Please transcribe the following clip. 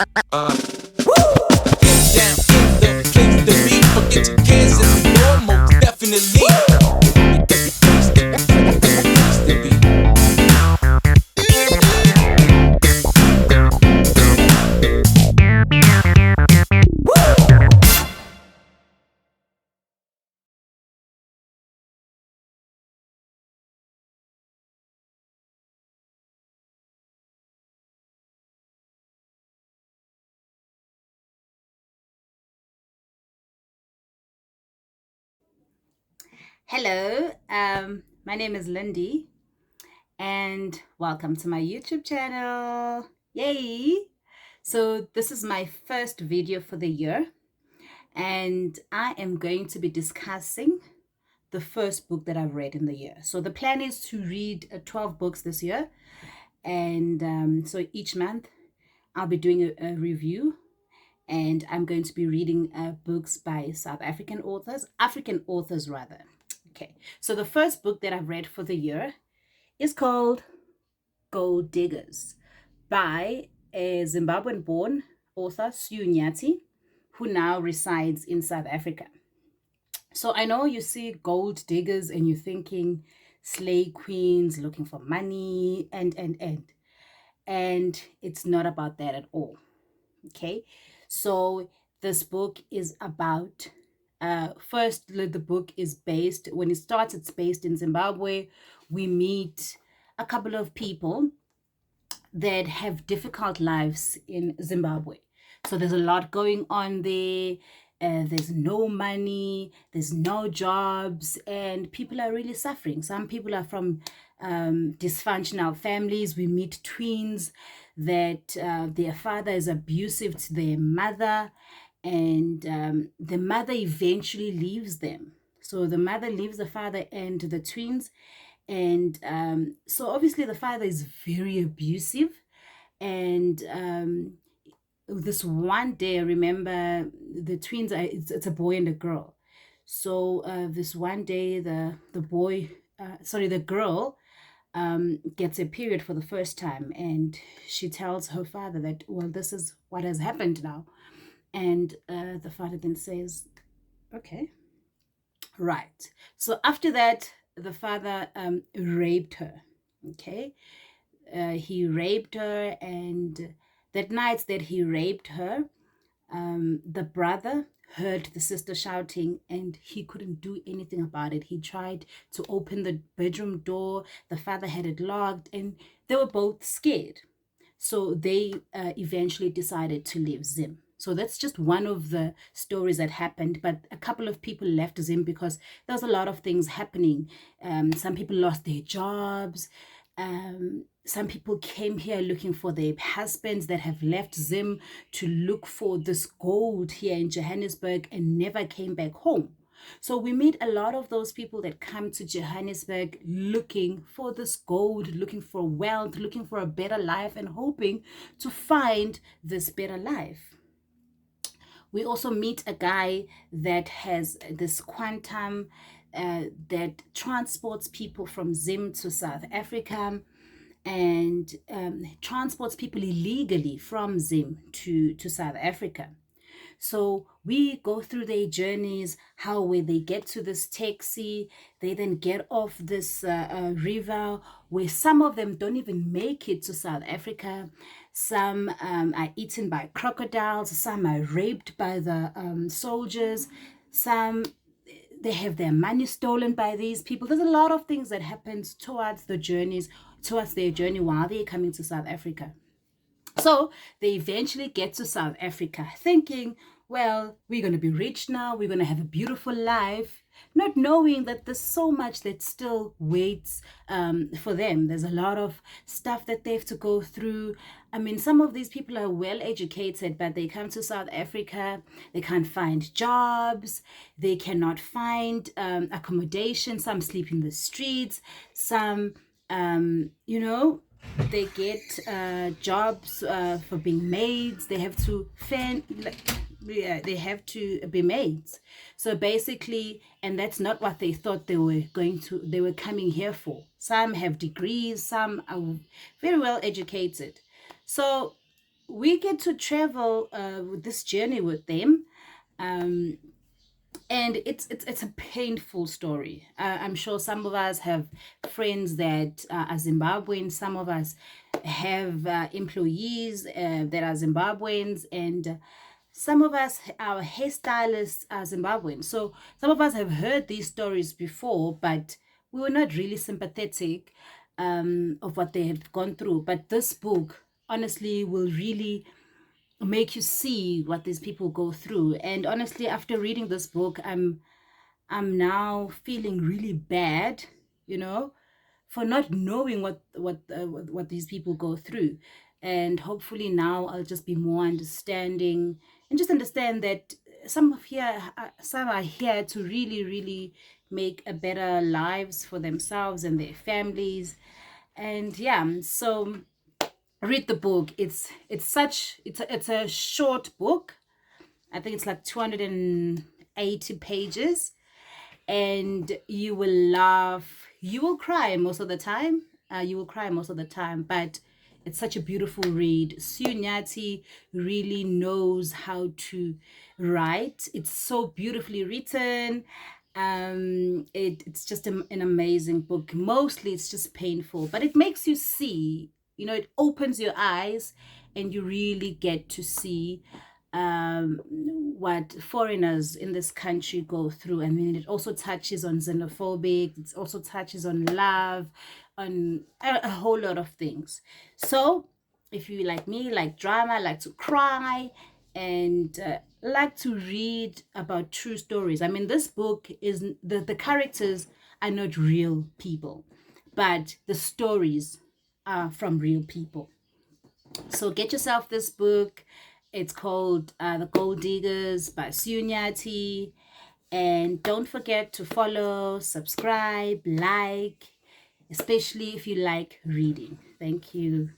Down in the place to be. Forget your cares and the more, most definitely. Hello, my name is Lindy, and welcome to my YouTube channel. Yay! So, this is my first video for the year, and I am going to be discussing the first book that I've read in the year. So, the plan is to read 12 books this year, and so each month I'll be doing a review, and I'm going to be reading books by African authors rather. Okay, so the first book that I've read for the year is called Gold Diggers by a Zimbabwean born author, Sue Nyathi, who now resides in South Africa. So I know you see gold diggers and you're thinking slave queens looking for money and it's not about that at all. Okay, so this book is about first the book is based when it starts it's based in Zimbabwe. We meet a couple of people that have difficult lives in Zimbabwe. So there's a lot going on there. There's no money, there's no jobs, and people are really suffering. Some people are from dysfunctional families. We meet twins that their father is abusive to their mother, and the mother eventually leaves them. So the mother leaves the father and the twins, and so obviously the father is very abusive. And this one day, I remember the twins it's a boy and a girl. So this one day the girl gets a period for the first time, and she tells her father that, well, this is what has happened now. And the father then says, okay, right. So after that, the father raped her. Okay, he raped her, and that night that he raped her, the brother heard the sister shouting and he couldn't do anything about it. He tried to open the bedroom door, the father had it locked, and they were both scared. So they eventually decided to leave Zim. So that's just one of the stories that happened. But a couple of people left Zim because there was a lot of things happening. Some people lost their jobs. Some people came here looking for their husbands that have left Zim to look for this gold here in Johannesburg and never came back home. So we meet a lot of those people that come to Johannesburg looking for this gold, looking for wealth, looking for a better life, and hoping to find this better life. We also meet a guy that has this quantum that transports people from Zim to South Africa, and transports people illegally from Zim to South Africa. So we go through their journeys, how when they get to this taxi, they then get off this river where some of them don't even make it to South Africa. Some are eaten by crocodiles, some are raped by the soldiers, some they have their money stolen by these people. There's a lot of things that happens towards their journey while they're coming to South Africa. So they eventually get to South Africa thinking, well, we're going to be rich now, we're going to have a beautiful life, not knowing that there's so much that still waits for them. There's a lot of stuff that they have to go through. I mean, some of these people are well educated, but they come to South Africa, they can't find jobs, they cannot find accommodation, some sleep in the streets, some, they get jobs for being maids. They have to they have to be maids. So basically, and that's not what they thought they were coming here for. Some have degrees, some are very well educated. So we get to travel with this journey with them. Um, and it's a painful story. I'm sure some of us have friends that are Zimbabwean. Some of us have employees that are Zimbabweans, and some of us, our hairstylists, are Zimbabwean. So some of us have heard these stories before, but we were not really sympathetic of what they have gone through. But this book, honestly, will really make you see what these people go through. And honestly, after reading this book, I'm now feeling really bad, you know, for not knowing what these people go through. And hopefully now I'll just be more understanding, and just understand that some are here to really make a better lives for themselves and their families. And yeah, so read the book. It's a short book. I think it's like 280 pages, and you will laugh, you will cry most of the time. You will cry most of the time, but it's such a beautiful read. Sue Nyathi really knows how to write. It's so beautifully written. It's just an amazing book. Mostly it's just painful, but it makes you see, it opens your eyes, and you really get to see what foreigners in this country go through. I mean, it also touches on xenophobic, it also touches on love, on a whole lot of things. So if you, like me, like drama, like to cry, and like to read about true stories. I mean, this book is, the characters are not real people, but the stories are from real people. So get yourself this book. It's called The Gold Diggers by Sue Nyathi. And don't forget to follow, subscribe, like, especially if you like reading. Thank you.